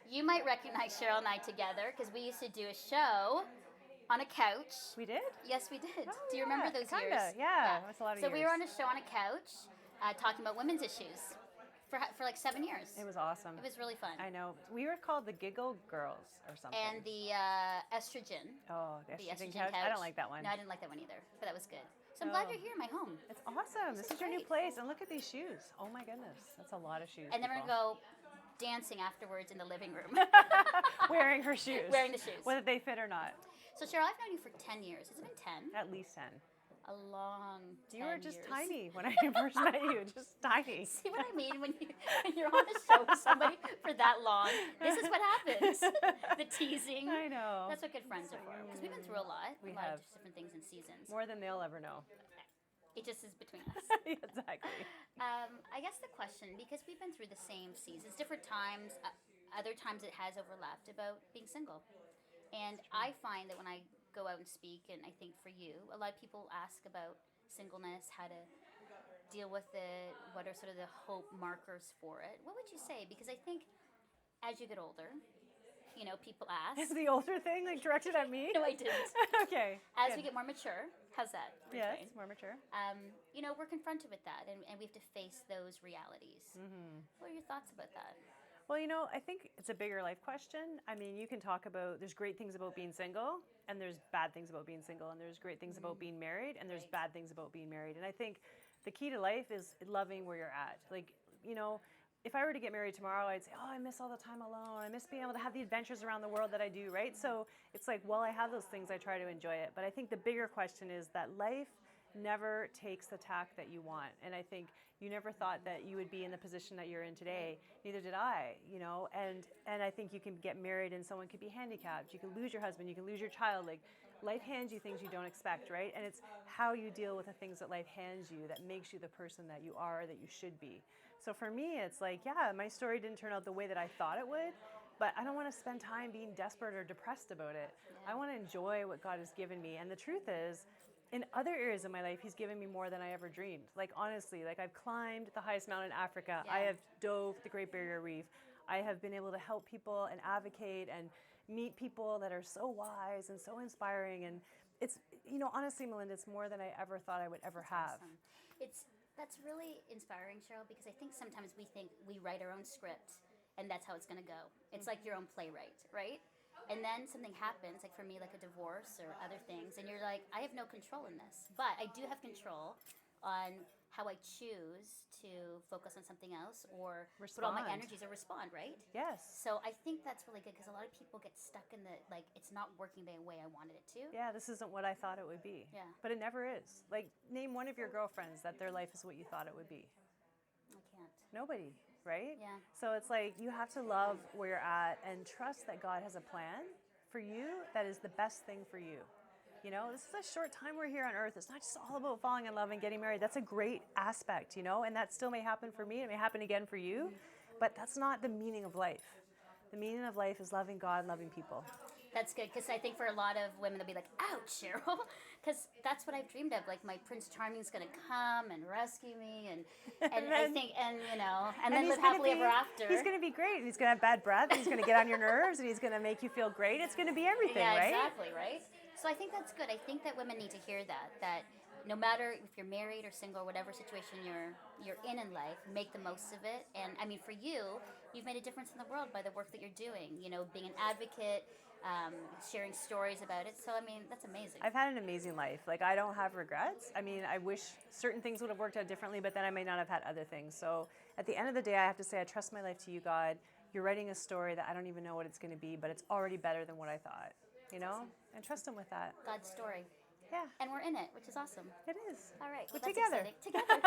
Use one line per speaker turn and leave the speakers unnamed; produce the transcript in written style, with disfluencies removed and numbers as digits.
You might recognize Cheryl and I together because we used to do a show on a couch.
We did?
Yes, we did.
Oh,
Do you remember those
kinda,
years?
yeah. That's a lot of
So
years.
we were on a show on a couch talking about women's issues for like 7 years.
It was awesome.
It was really fun.
I know. We were called the Giggle Girls or something.
And the estrogen.
Oh, the
The
estrogen
estrogen
couch. I don't like that one.
No, I didn't like that one either, but that was good. So I'm glad you're here in my home.
It's awesome. This is your new
great.
place. And look at these shoes. Oh my goodness. That's a lot of shoes.
And then we're
people.
going to go dancing afterwards in the living room.
Wearing her shoes.
Wearing the shoes.
Whether they fit or not.
So Cheryl, I've known you for 10 years. Has it been 10?
At least 10.
A long 10
You were just
years.
tiny when I first met you. Just tiny.
See what I mean when you're on a show with somebody for that long? This is what happens. The teasing.
I know.
That's what good friends are for. Because we've been through a lot.
We
a lot
have.
of different things and seasons.
More than they'll ever know.
It just is between us.
Exactly.
I guess the question, because we've been through the same seasons, different times, other times it has overlapped about being single. And I find that when I go out and speak, and I think for you, a lot of people ask about singleness, how to deal with it, what are sort of the hope markers for it. What would you say? Because I think as you get older, people ask.
Is the older thing like directed at me?
No, I didn't.
Okay.
As
good.
we get more mature, how's that?
Yes,
Refrain?
more mature.
We're confronted with that, and we have to face those realities.
Mm-hmm.
What are your thoughts about that?
Well, I think it's a bigger life question. I mean, you can talk about, there's great things about being single, and there's bad things about being single, and there's great things about being married, and there's bad things about being married. And I think the key to life is loving where you're at. Like, if I were to get married tomorrow, I'd say, oh, I miss all the time alone. I miss being able to have the adventures around the world that I do, right? So it's like, well, I have those things, I try to enjoy it. But I think the bigger question is that life never takes the tack that you want. And I think you never thought that you would be in the position that you're in today. Neither did I, and I think you can get married and someone could be handicapped. You can lose your husband, you can lose your child. Like, life hands you things you don't expect, right? And it's how you deal with the things that life hands you that makes you the person that you are, that you should be. So for me, it's like, yeah, my story didn't turn out the way that I thought it would, but I don't want to spend time being desperate or depressed about it. I want to enjoy what God has given me. And the truth is, in other areas of my life, he's given me more than I ever dreamed. Like, honestly, I've climbed the highest mountain in Africa.
Yeah.
I have dove the Great Barrier Reef. I have been able to help people and advocate and meet people that are so wise and so inspiring. And it's, honestly, Melinda, it's more than I ever thought I would ever have.
Awesome. That's really inspiring, Cheryl, because I think sometimes we think we write our own script and that's how it's going to go. It's like your own playwright, right? And then something happens, like for me, like a divorce or other things, and you're like, I have no control in this. But I do have control on how I choose to focus on something else or put all my
Respond.
energies or respond, right?
Yes.
So I think that's really good because a lot of people get stuck in it's not working the way I wanted it to.
Yeah, this isn't what I thought it would be.
Yeah.
But it never is. Like, name one of your girlfriends that their life is what you thought it would be.
I can't.
Nobody, right?
Yeah.
So it's like you have to love where you're at and trust that God has a plan for you that is the best thing for you. This is a short time we're here on earth. It's not just all about falling in love and getting married. That's a great aspect, and that still may happen for me. It may happen again for you, but that's not the meaning of life. The meaning of life is loving God, loving people.
That's good, because I think for a lot of women, they'll be like, ouch, Cheryl, because that's what I've dreamed of. Like, my Prince Charming's going to come and rescue me, and then, I think, and then live happily ever after.
He's going to be great. He's going to have bad breath, and he's going to get on your nerves, and he's going to make you feel great. It's going to be everything, right?
Yeah, exactly, right? So I think that's good. I think that women need to hear that no matter if you're married or single or whatever situation you're in life, make the most of it. And I mean, for you, you've made a difference in the world by the work that you're doing, being an advocate, sharing stories about it. So, I mean, that's amazing.
I've had an amazing life. Like, I don't have regrets. I mean, I wish certain things would have worked out differently, but then I may not have had other things. So at the end of the day, I have to say I trust my life to you, God. You're writing a story that I don't even know what it's going to be, but it's already better than what I thought,
Awesome.
And trust him with that.
God's story.
Yeah.
And we're in it, which is awesome.
It is.
All right.
We're
That's
together.
exciting. Together.